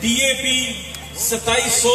DAP 2700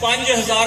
5000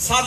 7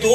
2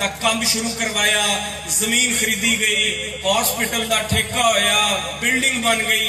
ਦਾ ਕੰਮ ਸ਼ੁਰੂ ਕਰਵਾਇਆ, ਜ਼ਮੀਨ ਖਰੀਦੀ ਗਈ, ਹਸਪੀਟਲ ਦਾ ਠੇਕਾ ਹੋਇਆ, ਬਿਲਡਿੰਗ ਬਣ ਗਈ।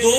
2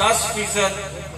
10%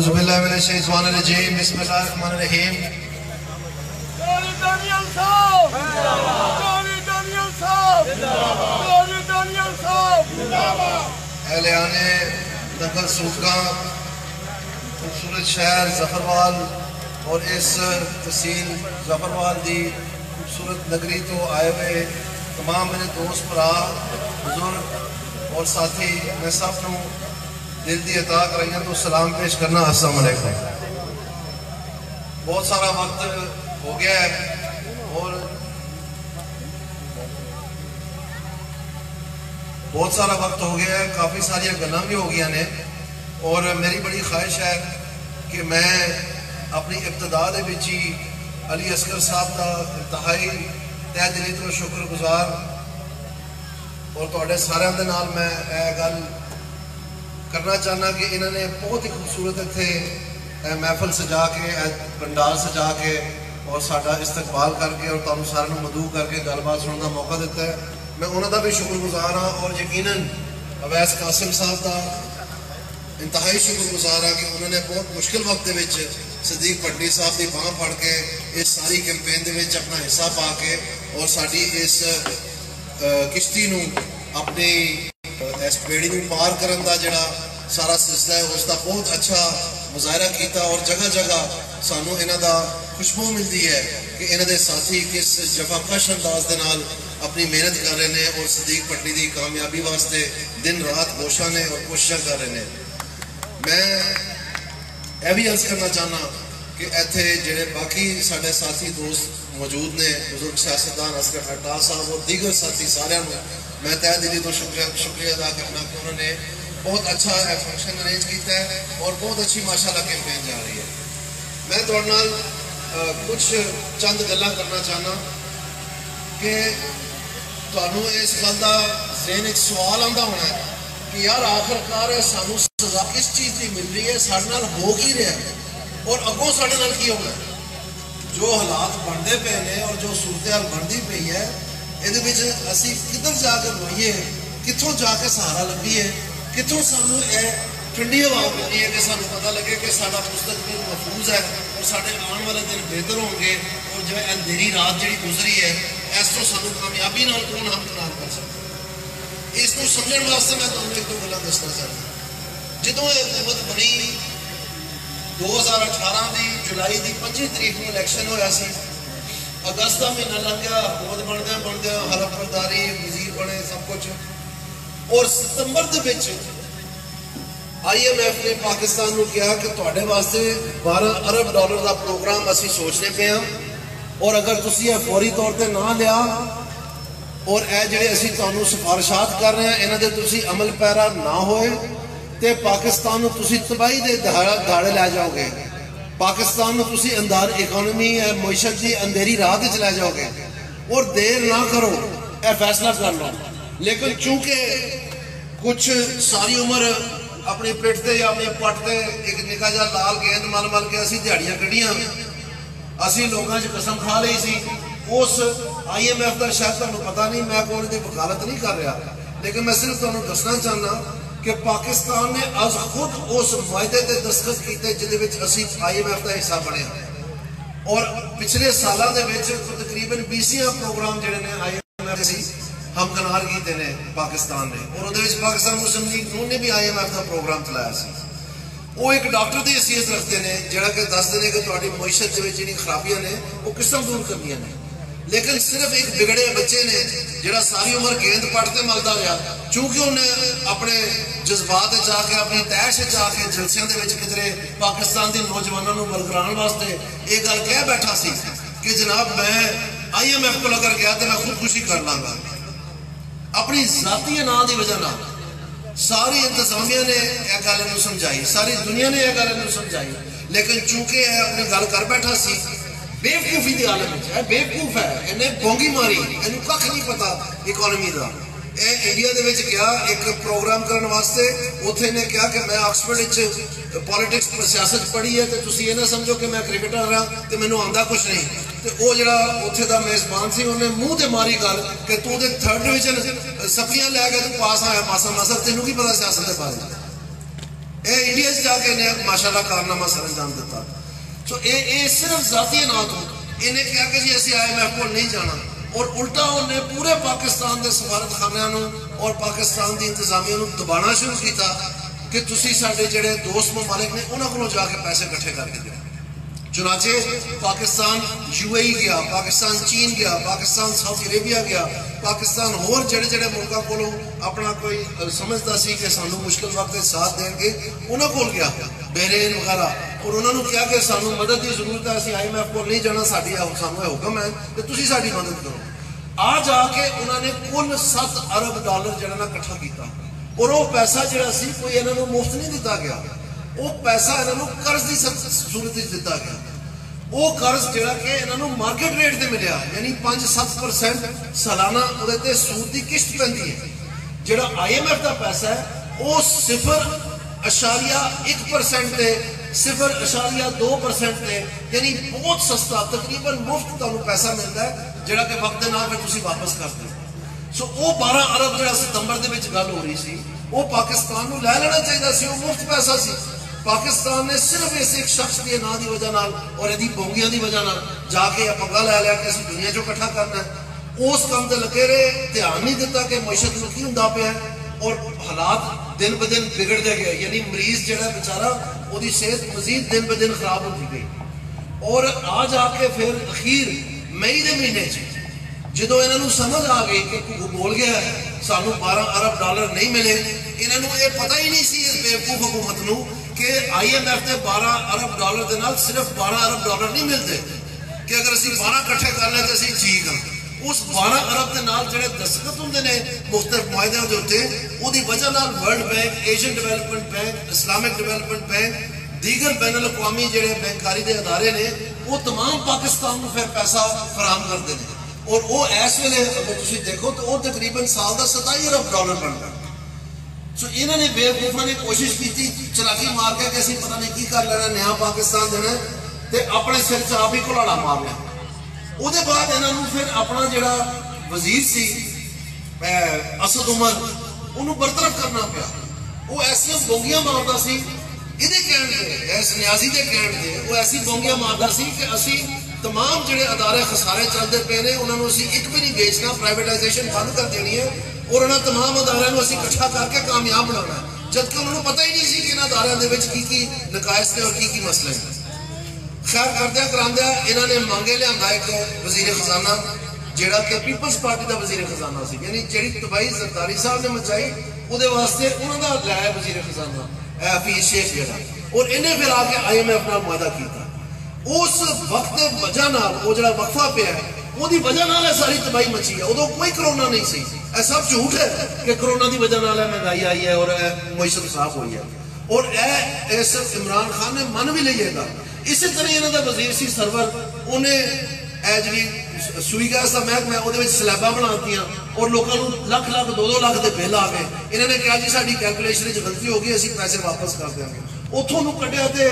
اعوذ باللہ من الشیطان الرجیم بسم اللہ الرحمن الرحیم دانیال صاحب دانیال صاحب دانیال صاحب اہلیان دنگل سوکھگاں خوبصورت شہر ظفروال اور اس تحصیل ظفروال دی خوبصورت نگری تو آئے ہوئے تمام میرے دوست برا بزرگ اور ساتھی میں سب نو دل دی عطا کرائیاں تو سلام پیش کرنا السلام علیکم. بہت سارا وقت ہو گیا ہے اور بہت سارا وقت ہو گیا ہے, کافی ساری گلاں بھی ہو گیا نے اور میری بڑی خواہش ہے کہ میں اپنی ابتدا دے وچ ہی علی اصغر صاحب کا انتہائی تہ دلی تو شکر گزار اور تواڈے سارے دے نال میں اے گل کرنا چاہنا کہ انہوں نے بہت ہی خوبصورت اتنے محفل سجا کے پنڈال سجا کے اور ساڈا استقبال کر کے اور تمہیں سارے مدعو کر کے گل بات سننے کا موقع دیتا ہے. میں انہوں کا بھی شکر گزار ہاں اور یقیناً اویس قاسم صاحب کا انتہائی شکر گزار ہاں کہ انہوں نے بہت مشکل وقت دے وچ صدیق پٹنی صاحب کی باہ پھڑ کے اس ساری کیمپین دے وچ اپنا حصہ پا کے اور ساری اس کشتی نو اپنی اس بیڑی نو پار کرن دا جڑا سارا سلسلہ ہے اس دا بہت اچھا مظاہرہ کیتا اور جگہ جگہ سانو انہاں دا خوشبو ملتی ہے کہ انہاں دے ساتھی کس جفاکش انداز دے نال اپنی محنت کر رہے ہیں اور صدیق پٹنی دی کامیابی واسطے دن رات کوشاں نے اور کوششاں کر رہے ہیں. میں یہ بھی عرض کرنا چاہنا کہ ایتھے جڑے باقی سارے ساتھی دوست موجود نے بزرگ سیاستدان اصغر اٹال صاحب اور دیگر ساتھی سارے میں تہ دلی تو شکریہ ادا کرنا کہ انہوں نے بہت اچھا فنکشن ارینج کیتا ہے اور بہت اچھی ماشاءاللہ کیمپین جا رہی ہے. میں تہاڈے نال کچھ چند گلاں کرنا چاہنا کہ تانوں اس گل دا ذہن ایک سوال آندا ہونا ہے کہ یار آخرکار سانوں سزا کس چیز کی مل رہی ہے, سارے نال ہو کی رہا ہے اور اگوں سارے نال کی ہونا ہے. جو حالات بنتے پے نے اور جو صورتحال بنتی پئی ہے یہ اسی کدھر جا کے روئیے, کتوں جا کے سہارا لبھیے, کتوں سانو اے ٹھنڈی ہوا ملنی ہے کہ سانو پتہ لگے کہ سارا مستقبل محفوظ ہے اور سارے آنے والے دن بہتر ہوں گے اور جو اندھیری رات جڑی گزری ہے اس تو سانو کامیابی نال کون ہمکنار کر سکتا. اس کو سمجھنے واسطے میں تمہیں ایک دو گلاں دسنا چاہتا. جدوں یہ حکومت بنی 2018 دی جولائی دی 25 تاریخ میں الیکشن ہویا سی, اگست کا مہینہ لگ گیا, حکومت بندے حلف برداری وزیر بنے سب کچھ, اور ستمبر دے وچ IMF نے پاکستان نو کہا کہ تواڈے واسطے 12 ارب ڈالر دا پروگرام اسی سوچنے پے ہاں اور اگر تسی یہ فوری طور تے نہ لیا اور اے جڑے اسی تانوں سفارشات کر رہے ہیں انہاں دے تسی عمل پیرا نہ ہوئے تے پاکستان نو تسی تباہی دے دھاڑے لے جاؤ گے, پاکستان نو تسی اندار اکانومی معیشت دی اندھیری رات وچ لے جاؤ گے اور دیر نہ کرو, اے فیصلہ کر لو. لیکن چونکہ کچھ ساری عمر اپنی پیٹ تے یا اپنی پٹ تے ایک نکا جا لال گیند مل مل کے اسی دیہڑیاں کڈیاں, اسی لوگاں چ قسم کھا لئی سی. اس IMF کا شاید تمہیں پتہ نہیں, میں کوئی دی وکالت نہیں کر رہا, لیکن میں صرف تمہیں دسنا چاہنا کہ پاکستان نے از خود اس معاہدے تے دستخط کیتے جدے وچ اسی IMF کا حصہ بنے اور پچھلے سالاں دے وچ تقریباً 20 پروگرام جڑے نے IMF سی ہمکنار کیتے نے پاکستان نے, اور اودے وچ پاکستان مسلم لیگ نون نے بھی IMF کا پروگرام چلایا سی. وہ ایک ڈاکٹر دی حیثیت رکھتے ہیں جڑا کہ دستے ہیں کہ تہاڈی معیشت دے وچ جڑی خرابیاں نے وہ کس طرح دور کرنیاں نے, لیکن صرف ایک بگڑے بچے نے جڑا ساری عمر گیند پڑھتے ملتا رہا, چونکہ انہیں اپنے جذبات جا کے اپنی تیش جا کے جلسیاں دے وچ کدھرے پاکستان دی نوجوانوں نو برگران واسطے یہ گل کہہ بیٹھا سی کہ جناب میں IMF کو اگر گیا تو میں خودکشی کر لاں گا. اپنی ذاتی اناں دی وجہ نال ساری انتظامیہ نے یہ گل انہوں سمجھائی, ساری دنیا نے یہ گل انہوں سمجھائی, لیکن چونکہ یہ اپنی گل کر بیٹھا سی بےوقوفی دی عالم وچ ہے, بےوقوف ہے, انہیں بونگی ماری, انہوں کھ نہیں پتا اکانومی دا. اے انڈیا دے وچ گیا ایک پروگرام کرنے واسطے, اوتھے نے کہا کہ میں آکسفورڈ وچ پولیٹکس سیاست پڑھی ہے تے تسی یہ نہ سمجھو کہ میں کرکٹر رہا تے مینوں آندا کچھ نہیں. تے او جڑا اوتھے دا میزبان سی انہیں منہ تے ماری گل کہ تو تے 3rd ڈویژن سپلیاں لے کے تو پاس آیا ماسا ماسا, تینوں کی پتا سیاست دے بارے. انڈیا جا کے انہیں ماشاءاللہ کارنامہ سر انجام دیتا. سو یہ صرف ذاتی نہ تو انہیں کیا کہ جی اسی IMF کو نہیں جانا, اور الٹا انہیں پورے پاکستان دے سفارت خانے اور پاکستان دی انتظامیہ دبانا شروع کیتا کہ تسی ساڈے جڑے دوست ممالک نے انہاں کو جا کے پیسے اکٹھے کر کے دو. چنانچہ پاکستان UAE گیا, پاکستان چین گیا, پاکستان سعودی عربیہ گیا, پاکستان اور جڑے جڑے ملکوں کو اپنا کوئی سمجھتا سی کہ سانو مشکل وقت ساتھ دیں گے انہاں کو گیا, بحرین وغیرہ, اور انہوں نے کیا کہ سانو مدد کی ضرورت ہے, اسی IMF کو نہیں جانا, سانو حکم ہے کہ تسی ساڈی مدد کرو. آ جا کے انہوں نے کل $7 ارب جڑا نا کٹھا کیتا, اور وہ پیسہ جڑا سی کوئی انہوں نے مفت نہیں دیتا گیا, وہ پیسہ انہوں نے قرض کی صورت دیتا گیا. وہ قرض جڑا کہ انہوں نے مارکیٹ ریٹ دے ملیا, یعنی 5-7% سالانہ وہ سود کی قسط پہنتی ہے. جڑا IMF کا پیسہ ہے وہ 0.1% دے 0.2% دے, یعنی بہت سستا, تقریباً مفت تمہیں پیسہ ملتا ہے جڑا کہ وقت دے نال پھر تسی واپس کرتے ہو. سو وہ 12 ارب جڑا ستمبر دے وچ گل ہو رہی سی, وہ پاکستان نو لے لینا چاہیے سی, وہ مفت پیسہ سی. پاکستان نے صرف اس ایک شخص کی نا دی وجہ نال اور یہ بونگیاں دی وجہ نال جا کے پنگا لے لیا کہ اسی دنیا چو کٹھا کرنا ہے. اس کام تے لگے رہے, دھیان نہیں دیتا کہ معیشت میں کی ہوندا پیا ہے, اور حالات دن ب دن بگڑتے گئے. یعنی مریض جڑا بیچارہ وہ صحت مزید دن ب دن خراب ہوتی گئی. اور آ جا کے پھر اخیر مئی دے مہینے جدو انہوں سمجھ آ گئی کہ بول گیا ہے سانو 12 ارب نہیں ملے, انہوں یہ پتہ ہی نہیں سی اس بیوقوف حکومت نو کہ IMF دے 12 ارب دے نال صرف 12 ارب نہیں ملتے, کہ اگر اسی 12 کٹھے کر لیں تو اسی ٹھیک ہاں. اس 12 ارب دے نال جڑے دستخط ہوندے نے مختلف معاہدیاں دے اوتے, وہ دی وجہ نال world bank, Asian development bank, Islamic development bank, دیگر بین الاقوامی جڑے بینکاری دے ادارے نے, وہ تمام پاکستان کو پھر پیسہ فراہم کرتے ہیں. اور وہ اس ویلے اگر تسی دیکھو تو وہ تقریباً سال دا 27 ارب بنتا. سو انہوں نے بیوقوفاں نے کوشش کی چلاکی مار کے کہ اسی پتہ نہیں کی کر لینا, نیا پاکستان دینا تے اپنے سر سے آپ ہی کلاڑا مار لیا. وہ دے بعد انہوں نے پھر اپنا جڑا وزیر سی اسد عمر انہوں برطرف کرنا پیا. وہ ایسا بونگیاں مارتا سی یہ کہن دے, اس نیازی دے کہن دے, وہ ایسی بونگیاں مارتا سی کہ اسی تمام جڑے ادارے خسارے چلتے پے نے انہوں نے اسی ایک بھی نہیں بیچنا, پرائیویٹائزیشن بند کر دینی ہے, اور انہوں تمام اداروں کو اسی کٹھا کر کے کامیاب بنانا ہے. جبکہ انہوں نے پتہ ہی نہیں سی کہ ان اداروں دے وچ کی نقائص نے اور کی مسئلے ہیں. خیر کردیا کراندیا انہوں نے مانگے لیا ایک وزیر خزانہ جڑا کہ پیپلز پارٹی دا وزیر خزانہ سی, یعنی جڑی تباہی زرداری صاحب نے مچائی وہ دے واسطے انہوں دا لایا وزیر خزانہ حفیظ شیخ جڑا, اور انہیں پھر آ کے IMF نال معاہدہ کیتا. اس وقت وجہ نال وہ جڑا وقفہ پیا ہے وہ دی وجہ نال ہے ساری تباہی مچی ہے. ادو کوئی کرونا نہیں سی, اے سب جھوٹ ہے کہ کرونا دی وجہ نال مہنگائی آئی ہے اور معیشت خراب ہوئی ہے. اور اے صرف عمران خان نے من بھی لئیے گا. اسی طرح انہوں دا وزیر سی سرور, انہیں اے جی سوئی گیس دا محکمہ ہے وہ سلیباں بنا دیا اور لوگوں لاکھ 2-2 لاکھ دے بل آ گئے. انہوں نے کہا جی ساری کیلکولیشن غلطی ہو گئی, اسی پیسے واپس کر دیں گے. اتوں نو کٹیا تے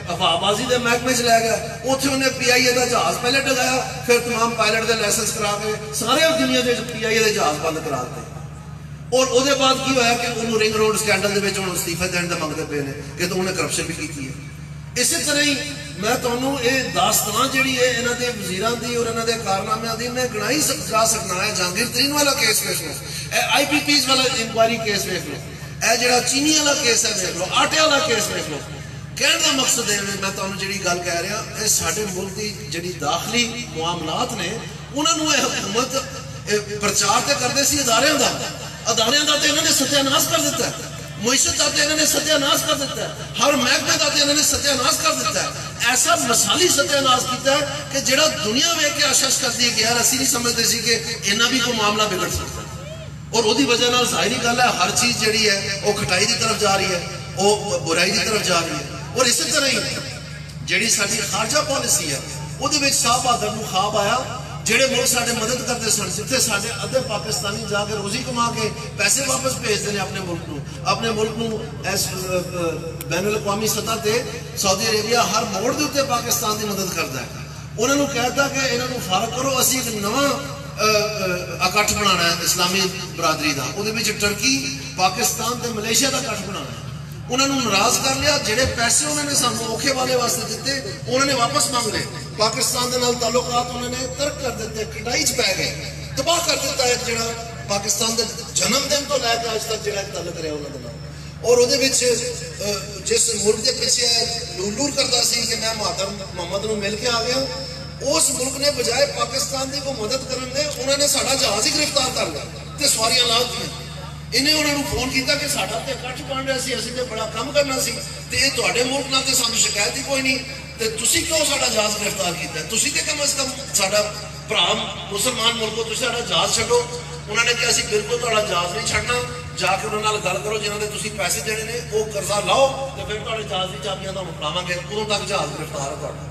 ہوا دے محکمے چ لے گیا, اتنے انہیں PIA دا جہاز پہلے ڈگایا, پھر تمام پائلٹ دے لائسنس کرا کے سارے دنیا دے PIA دے جہاز بند کرا دیتے. اور وہ بعد کی ہوا کہ انہوں رنگ روڈ سکینڈل دے وچ استعفے دین دے منگتے پے نے کہ تو انہیں کرپشن بھی کی ہے. اسی طرح ہی میں تمہوں یہ داستان جہی ہے انہوں کے وزیراں دی اور انہوں کے کارنامے دی میں گنائی جا سکنا ہے. جہانگیر ترین والا کیس ویکھ لو, IPPs والا انکوائری کیس ویکھ لو, اے جڑا چینی والا کیس ہے ویکھ لو, آٹے والا کیس ویکھ لو. کہنے کا مقصد ہے میں تمہیں جڑی گل کہہ رہا, یہ سارے ملک کی جڑی داخلی معاملات نے انہوں نے حکومت پرچار تے کرتے سی ادارے کا تو انہوں نے ستیاناش کر دیتا ہے. معیشت کا تو انہوں نے ستیاناش کر دیتا ہے, ہر محکمے کا تو انہوں نے ستیاناش کر دیتا ہے. ایسا مثالی ستیاناش کیتا ہے کہ جڑا دنیا ویکھ کے آشش کرتی ہے کہ یار اسی نہیں سمجھتے سی کہ انہاں بھی کوئی معاملہ بگڑ سکتا ہے. اور وہ وجہ نال ظاہری گل ہے ہر چیز جڑی ہے وہ کھٹائی کی طرف جا رہی ہے, وہ برائی کی طرف جا رہی ہے. اور اسی طرح ہی جڑی ساری خارجہ پالیسی ہے وہ شاہ بہادر کو خواب آیا جڑے ملک سارے مدد کرتے سن, جتنے سارے ادھے پاکستانی جا کے روزی کما کے پیسے واپس بھیجتے ہیں اپنے ملک نو بین الاقوامی سطح تے سعودی عربیہ ہر موڑ دے اوتے پاکستان دی مدد کرتا ہے. انہوں نے کہتا کہ انہوں نے فارغ کرو, اسی ایک نواں اکٹھ بنانا ہے اسلامی برادری دا, وہ ٹرکی پاکستان تے ملیشیا دا اکٹھ بنانا ہے. انہوں نے ناراض کر لیا. جڑے پیسے انہوں نے سانو اوکھے والے واسطے دیتے انہوں نے واپس مانگ لے. پاکستان دے نال تعلقات انہوں نے ترک کر دیتے, کٹائی چ پی گئے, تباہ کر دیتا ہے جڑا پاکستان دے جنم دن تو لے کے اج تک جڑا تعلق رہا انہوں نے. اور وہ جس ملک کے پیچھے لور کرتا سی کہ میں محترم محمد نو مل کے آ گیا, اس ملک نے بجائے پاکستان کی کوئی مدد کرنے دے انہوں نے ساڈا جہاز ہی گرفتار کر لیا تے سواریاں لا دیا. انہیں انہوں نے فون کیا کہ ساڈا تے کٹ بن رہا سی, اسی تے بڑا کام کرنا سی تے یہ تواڈے ملک نال تے سانو شکایت ہی کوئی نہیں تے تسی کیوں ساڈا جہاز گرفتار کیتا ہے؟ تسی تے کم از کم ساڈا بھرا مسلمان ملک کو تسی ساڈا جہاز چھڈو. انہوں نے کہا سی بالکل تہاڈا جہاز نہیں چھڈنا, جا کے انہوں نے گل کرو جنہوں نے تسی پیسے دینے نے وہ قرضہ لاؤ تو پھر تہاڈے جہاز کی چابیاں تمہیں پڑھاواں گے. ادوں تک جہاز گرفتار ہے تہاڈا.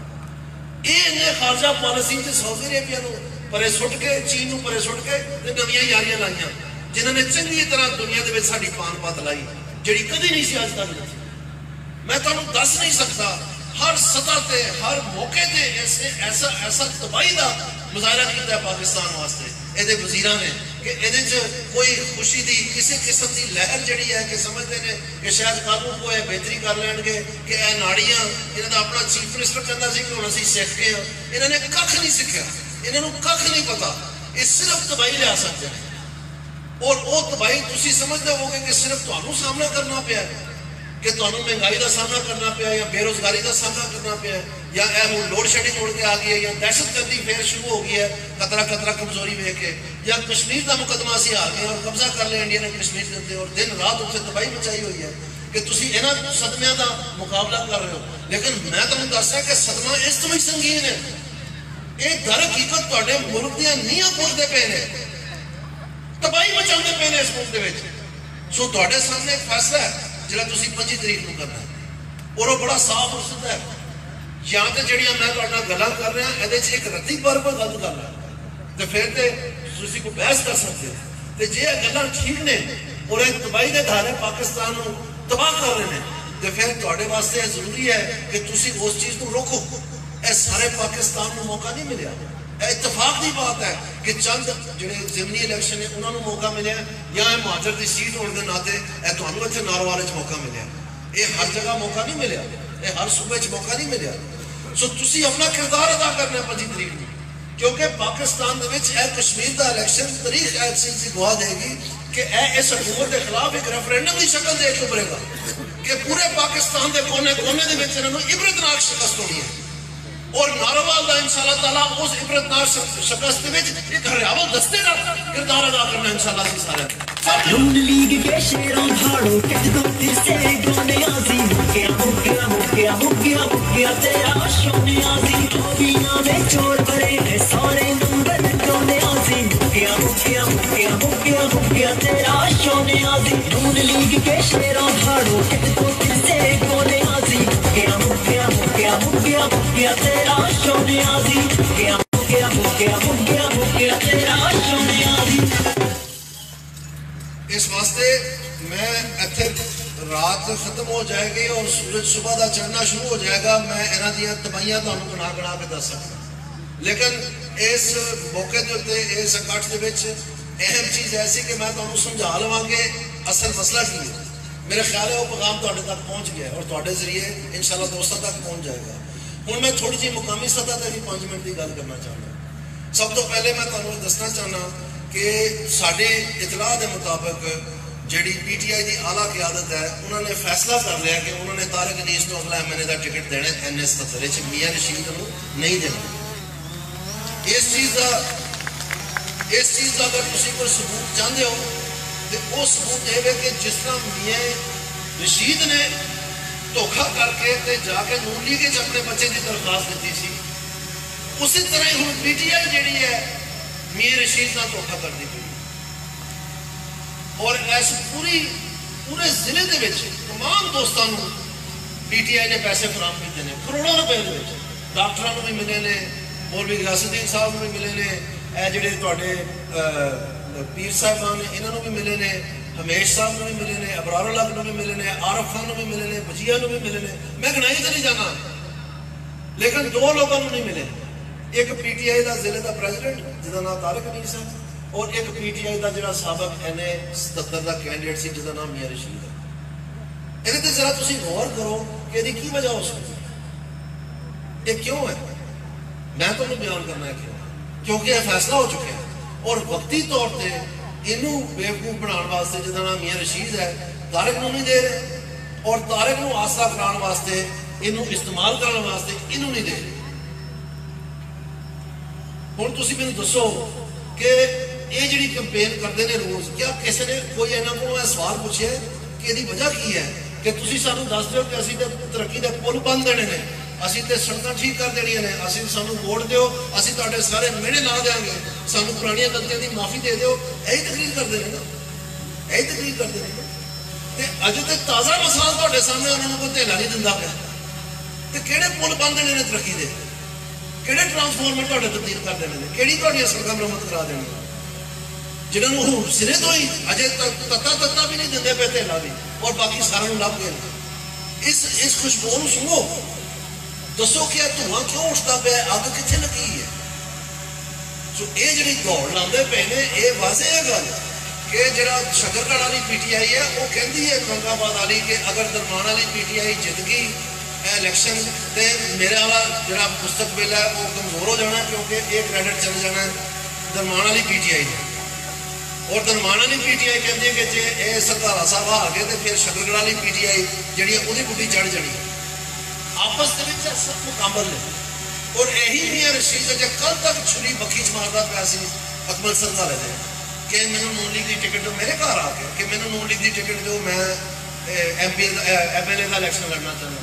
یہ خارجہ پالیسی سعودی عربیہ نو پرے سٹ کے, چین نو پرے سٹ کے نویاں یاریاں لائیاں جنہوں نے چنگی طرح دنیا دے وچ ساڈی پان پت لائی جڑی کدی نہیں سی اج تک. میں تانوں دس نہیں سکتا ہر سطح تے ہر موقع تے ایسا تباہی دا مظاہرہ کیتا ہے پاکستان واسطے یہ وزیراں نے کہ یہ کوئی خوشی دی کسی قسم دی لہر جڑی ہے کہ سمجھتے ہیں کہ شاید قانون کو یہ بہتری کر لین گے کہ اے ناڑیاں انہوں نے اپنا چیف منسٹر کہتا سی کہ ہوں اسی سیکھ گئے ہیں. انہوں نے کھ نہیں سیکھا, انہوں نے کھ نہیں پتا. یہ صرف تباہی لیا سکتے ہیں اور وہ تباہی تسی سمجھتے ہو گے کہ صرف تمہیں سامنا کرنا پیا کہ تمہیں مہنگائی کا سامنا کرنا پیا یا بے روزگاری کا سامنا کرنا پیا یا اے ہوں لوڈ شیڈنگ اڑ کے آ گئی ہے یا دہشت گردی پھر شروع ہو گئی ہے خطرہ کمزوری ویکھ کے یا کشمیر کا مقدمہ اسی آ گئے اور قبضہ کر لیا انڈیا نے کشمیر کے اوپر اور دن رات اسے تباہی مچائی ہوئی ہے کہ تسی انہاں صدمے کا مقابلہ کر رہے ہو. لیکن میں تمہیں دسیا کہ صدمہ اس تو بھی سنگین ہے. یہ در حقیقت تواڈے ملک دیاں نیاں پٹدے پے نے, تباہی مچاؤندے پے نے اس ملک دے وچ. سو تواڈے سامنے ایک فیصلہ ہے جڑا تسی 25 تاریخ کو کرنا ہے اور وہ بڑا صاف اور سیدھا ہے. یا تے جڑیاں میں تہاڈے نال گلاں کر رہا اے دے ایک رتی پر کوئی غلط کر رہا تے پھر تے تسی کو بحث کر سکتے ہو تے جے گلاں ٹھیک نے اور ایک تباہی دے دھارے پاکستان نو تباہ کر رہے ہیں تے پھر تہاڈے واسطے ضروری ہے کہ تسی اس چیز کو روکو. اے سارے پاکستان کو موقع نہیں ملیا. اتفاق کی بات ہے کہ چند جڑے ضمنی الیکشن ہیں انہوں نے موقع ملیا یا مہاجر کی سیٹ ہونے کے ناطے تمہیں اتنے ناروال موقع ملیا. یہ ہر جگہ موقع نہیں ملیا, یہ ہر صوبے موقع نہیں ملیا. سو تسی اپنا کردار ادا کرنا 25 تاریخ کو کیونکہ پاکستان کشمیر کا الیکشن تاریخ ایک چیز کی گواہ دے گی کہ اس حکومت کے خلاف ایک ریفرینڈم کی شکل دے کے ابھرے گا کہ پورے پاکستان کے کونے کونے کے عبرتناک شکست ہونی ہے اور ناروال کا انشاءاللہ تعالیٰ اس عبرتناک شکست میں ایک ہریاول دستے کا کردار ادا کرنا انشاءاللہ سے سارے نون لیگ کے شیروں دھاڑوں کہہ دو پھر سے گونے آزی مکیا تیرا شونے آزی پینا میں چور بھرے ہیں سارے نمبر گونے آزی مکیا تیرا شونے آزی نون لیگ کے شیروں دھاڑوں کہہ دو پھر سے گونے آزی مکیا تیرا شونے آزی مکیا تیرا شونے آزی. اس واسطے میں ایتھے رات ختم ہو جائے گی اور سورج صبح دا چڑھنا شروع ہو جائے گا. میں انہاں دیاں تباہیاں تانوں گنا گنا کے دس سکتا لیکن اس موقع دے اوتے اس اکٹھ دے وچ اہم چیز ایسی کہ میں تانوں سمجھا لواں گے اصل مسئلہ کی ہے. میرے خیال ہے وہ پیغام تہاڈے تک پہنچ گیا اور تہاڈے ذریعے انشاءاللہ دوستاں تک پہنچ جائے گا. ہن میں تھوڑی جی مقامی سطح تے بھی 5 منٹ کی گل کرنا چاہنا. سب تو پہلے میں تانوں دسنا چاہنا کہ ساڈے اطلاع دے مطابق جڑی پی ٹی آئی دی اعلیٰ قیادت ہے انہوں نے فیصلہ کر لیا کہ انہوں نے طارق انیس کو اگلا ایم این اے کا ٹکٹ دینا NS-77 میاں رشید کو نہیں دینا. اس چیز کا اگر کسی کو ثبوت چاہتے ہو تو وہ ثبوت یہ ہے کہ جس طرح میاں رشید نے دھوکھا کر کے جا کے نون لیگ اپنے بچے کی درخواست دیتی سی اسی طرح ہوں پی ٹی آئی جیڑی ہے میاں رشید کا دھوکھا کر دی گئی اور ایس پورے ضلع کے تمام دوستوں پی ٹی آئی نے پیسے فراہم کیتے ہیں کروڑوں روپے ڈاکٹروں کو بھی ملے نے مولوی غیاث الدین صاحب کو بھی ملے نے اے جڑے تواڈے پیر صاحبان نے انہوں بھی ملے نے ہمیش صاحب کو بھی ملے نے ابرار اللہ کو بھی ملے نے عارف خان کو بھی ملے نے بجیا کو بھی ملے نے. میں گنائی تو نہیں جانا لیکن 2 لوگوں کو نہیں ملے. ایک پی ٹی آئی کا ضلع کا پریزیڈنٹ جہاں نام طارق انیس ہے اور ایک پی ٹی آئی کا جڑا سابق NA-77 کا کینڈیڈیٹ سی جہاں نام میاں رشید ہے. ਇਹਦੇ ਤੇ ਜ਼ਰਾ ਤੁਸੀਂ ਗੌਰ ਕਰੋ ਕਿ ਇਹਦੀ ਕੀ ਵਜ੍ਹਾ ਹੋ ਸਕਦੀ ਹੈ, ਇਹ ਕਿਉਂ ਹੈ। ਮੈਂ ਤੁਹਾਨੂੰ ਬਿਆਨ ਕਰਨਾ ਹੈ ਕਿਉਂ, ਕਿਉਂਕਿ ਇਹ ਫੈਸਲਾ ਹੋ ਚੁੱਕਿਆ ਔਰ ਵਕਤੀ ਤੌਰ ਤੇ ਇਹਨੂੰ ਬੇਵਕੂਫ ਬਣਾਉਣ ਵਾਸਤੇ ਜਿਹਦਾ ਨਾਮ ਮੀਆਂ ਰਸ਼ੀਦ ਹੈ, ਤਾਰਿਕ ਨੂੰ ਨਹੀਂ ਦੇ ਰਹੇ ਔਰ ਤਾਰਿਕ ਨੂੰ ਆਸਰਾ ਕਰਾਉਣ ਵਾਸਤੇ, ਇਹਨੂੰ ਇਸਤੇਮਾਲ ਕਰਨ ਵਾਸਤੇ ਇਹਨੂੰ ਨਹੀਂ ਦੇ ਰਹੇ। ਹੁਣ ਤੁਸੀਂ ਮੈਨੂੰ ਦੱਸੋ ਕਿ ਇਹ ਜਿਹੜੀ ਕੰਪੇਨ ਕਰਦੇ ਨੇ ਰੋਜ਼, ਕਿਆ ਕਿਸੇ ਨੇ ਕੋਈ ਇਹਨਾਂ ਕੋਲੋਂ ਇਹ ਸਵਾਲ ਪੁੱਛਿਆ ਕਿ ਇਹਦੀ ਵਜ੍ਹਾ ਕੀ ਹੈ ਕਿ ਤੁਸੀਂ ਸਾਨੂੰ ਦੱਸ ਦਿਓ ਕਿ ਅਸੀਂ ਤੇ ਤਰੱਕੀ ਦੇ ਪੁੱਲ ਬੰਨ ਦੇਣੇ ਨੇ, ਅਸੀਂ ਤੇ ਸੜਕਾਂ ਠੀਕ ਕਰ ਦੇਣੀਆਂ ਨੇ, ਅਸੀਂ ਸਾਨੂੰ ਵੋਟ ਦਿਓ, ਅਸੀਂ ਤੁਹਾਡੇ ਸਾਰੇ ਮਿਹਣੇ ਲਾ ਦੇਵਾਂਗੇ, ਸਾਨੂੰ ਪੁਰਾਣੀਆਂ ਗਲਤੀਆਂ ਦੀ ਮਾਫੀ ਦੇ ਦਿਓ। ਇਹੀ ਤਕਰੀਰ ਕਰਦੇ ਨੇ ਨਾ, ਇਹੀ ਤਕਰੀਰ ਕਰਦੇ ਨੇ। ਤੇ ਅਜੇ ਤੇ ਤਾਜ਼ਾ ਮਸਲਾ ਤੁਹਾਡੇ ਸਾਹਮਣੇ ਉਹਨਾਂ ਨੂੰ ਕੋਈ ਧੇਲਾ ਨਹੀਂ ਦਿੰਦਾ ਪਿਆ। ਤੇ ਕਿਹੜੇ ਪੁੱਲ ਬੰਨ ਦੇਣੇ ਨੇ ਤਰੱਕੀ ਦੇ, ਕਿਹੜੇ ਟਰਾਂਸਫਾਰਮਰ ਤੁਹਾਡੇ ਤਬਦੀਲ ਕਰ ਦੇਣੇ ਨੇ, ਕਿਹੜੀ ਤੁਹਾਡੀਆਂ ਸੜਕਾਂ ਮੁਰੰਮਤ ਕਰਾ ਦੇਣੀ, ਜਿਨ੍ਹਾਂ ਨੂੰ ਹੁਣ ਸਿਰੇ ਤੋਂ ਹੀ ਅਜੇ ਤੱਕ ਤੱਤਾ ਵੀ ਨਹੀਂ ਦਿੰਦੇ ਪਏ ਧੇਲਾ ਵੀ, ਔਰ ਬਾਕੀ ਸਾਰਿਆਂ ਨੂੰ ਲੱਭ ਗਏ ਨੇ। ਇਸ ਖੁਸ਼ਬੂ ਨੂੰ ਸੁਣੋ, ਦੱਸੋ ਕਿ ਇਹ ਧੂਆਂ ਕਿਉਂ ਉੱਠਦਾ ਪਿਆ, ਅੱਗ ਕਿੱਥੇ ਲੱਗੀ ਹੈ। ਸੋ ਇਹ ਜਿਹੜੀ ਦੌੜ ਲਾਉਂਦੇ ਪਏ ਨੇ, ਇਹ ਵਾਜ਼ਿਹ ਹੈ ਗੱਲ ਕਿ ਜਿਹੜਾ ਸ਼ਕਰਗੜ੍ਹ ਵਾਲੀ PTI ਹੈ ਉਹ ਕਹਿੰਦੀ ਹੈ ਔਰੰਗਾਬਾਦ ਵਾਲੀ ਕਿ ਅਗਰ ਦਰਮਾਨ ਵਾਲੀ PTI ਜਿੱਤ ਗਈ ਇਹ ਇਲੈਕਸ਼ਨ ਤੇ ਮੇਰਾ ਵਾਲਾ ਜਿਹੜਾ ਮੁਸਤਕਬਲ ਹੈ ਉਹ ਕਮਜ਼ੋਰ ਹੋ ਜਾਣਾ, ਕਿਉਂਕਿ ਇਹ ਕ੍ਰੈਡਿਟ ਚਲ ਜਾਣਾ ਦਰਮਾਨ ਵਾਲੀ PTI ਨੂੰ। ਔਰ ਦਰਮਾਨ ਵਾਲੀ PTI ਕਹਿੰਦੀ ਹੈ ਕਿ ਜੇ ਇਹ ਸਰਦਾਰਾ ਸਾਹਿਬ ਆ ਗਏ ਤੇ ਫਿਰ ਸ਼ਕਰਗੜ੍ਹ ਵਾਲੀ PTI ਜਿਹੜੀ ਹੈ ਉਹਦੀ ਗੁੱਡੀ ਚੜ ਜਾਣੀ। ਆਪਸ ਦੇ ਵਿੱਚ ਸਭ ਮੁਕਾਬਲ ਨੇ। ਔਰ ਇਹੀ ਮੀਆਂ ਰਸ਼ੀਦ ਜੇ ਕੱਲ ਤੱਕ ਛੁਰੀ ਬੱਖੀ ਚ ਮਾਰਦਾ ਪਿਆ ਸੀ ਅਕਮਲ ਸਰਦਾਰੇ ਦੇ ਕਿ ਮੈਨੂੰ ਨੂਨ ਲੀਗ ਦੀ ਟਿਕਟ ਦਿਓ, ਮੇਰੇ ਘਰ ਆ ਕੇ ਕਿ ਮੈਨੂੰ ਨੂਨ ਲੀਗ ਦੀ ਟਿਕਟ ਦਿਓ, ਮੈਂ MLA ਦਾ ਇਲੈਕਸ਼ਨ ਲੜਨਾ ਚਾਹੁੰਦਾ,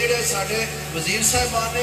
ਜਿਹੜੇ ਸਾਡੇ ਵਜ਼ੀਰ ਸਾਹਿਬਾਨ ਨੇ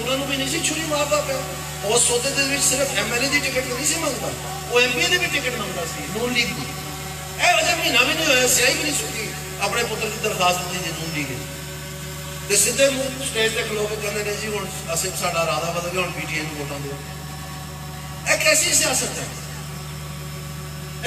ਉਹਨਾਂ ਨੂੰ ਵੀ ਨਹੀਂ ਸੀ ਛੁਰੀ ਮਾਰਦਾ ਪਿਆ। ਉਸ ਸੌਦੇ ਦੇ ਵਿੱਚ ਸਿਰਫ MLA ਦੀ ਟਿਕਟ ਨਹੀਂ ਸੀ ਮੰਗਦਾ, ਉਹ MP ਦੀ ਵੀ ਟਿਕਟ ਮੰਗਦਾ ਸੀ ਨੂਨ ਲੀਗ ਦੀ। ਇਹ ਅਜੇ ਮਹੀਨਾ ਵੀ ਨਹੀਂ ਹੋਇਆ, ਸਿਆਹੀ ਵੀ ਨਹੀਂ ਸੁੱਕੀ, ਆਪਣੇ ਪੁੱਤਰ ਦੀ ਦਰਖਾਸਤ ਦਿੱਤੀ ਜੀ ਨੂਨ ਲੀਗ ਤੇ ਸਿੱਧੇ ਮੂੰਹ ਸਟੇਜ ਤੇ ਖਲੋ ਕੇ ਕਹਿੰਦੇ ਨੇ ਜੀ ਹੁਣ ਅਸੀਂ ਸਾਡਾ ਇਰਾਦਾ ਬਦਲ ਗਿਆ, ਹੁਣ PTI ਨੂੰ ਵੋਟਾਂ ਦਿਓ। ਇਹ ਕੈਸੀ ਸਿਆਸਤ ਹੈ?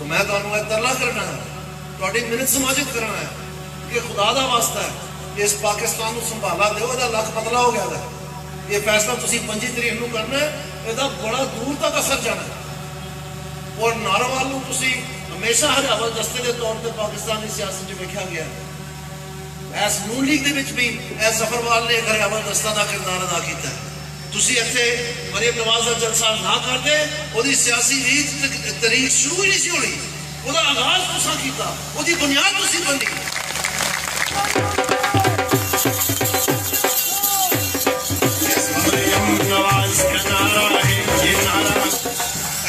تو میں تمہیں ترلا کرنا ہے تھوڑی منت سماجت کرنا ہے کہ خدا دا واسطہ ہے کہ اس پاکستان کو سنبھالا دیو دا لکھ بدلا ہو گیا ہے یہ فیصلہ تسی 5 تاریخ نو کرنا ہے یہ بڑا دور تک اثر جانا ہے اور ناروال نو تسی ہمیشہ ہر اول دستے دے طور تے پاکستانی سیاست جو دیکھا گیا ہے ایس نون لیگ دے وچ بھی ایس ظفروال نے گھر اول دستہ دا کردار ادا کیتا ہے تسی ایتھے مریم نواز دا جلسہ نہ کرتے او دی سیاسی ریت تاریخ شروع ہی نہیں سی ہونی او دا آغاز تساں کیتا او دی بنیاد تسی بنی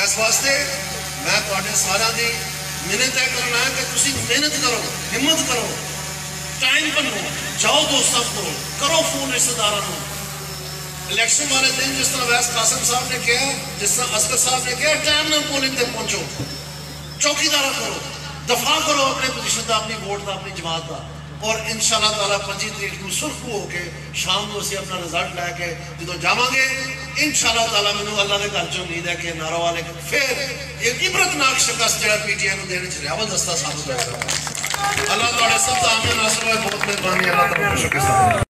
اس واسطے میں تواڈے سارا دی محنت ہے کرنا ہے کہ تسی محنت کرو ہمت کرو ٹائم بنو جاؤ دوستوں کو کرو فون رشتہ داراں نوں الیکشن والے دن جس طرح ویس قاسم صاحب نے کہا جس طرح اصغر صاحب نے کہا ٹائم نہ پولنگ تے پہنچو چوکیدارا کرو دفاع کرو اپنے پوزیشن دا اپنی ووٹ دا اپنی جماعت دا اور انشاءاللہ تعالیٰ 5 تاریخ کو سرخو ہو کے شام کو اسی اپنا رزلٹ لے کے جدو جاواں گے انشاءاللہ تعالیٰ میں اللہ نے گھر چ امید ہے کہ نارو والے پھر ایک عبرتناک شکست جڑا پی ٹی آئی نو دینے چ اول دستہ ثابت ہوئے گا اللہ تعالیٰ سب دا آمین ناصر ہوئے بہت مہربانی اللہ تعالیٰ شکست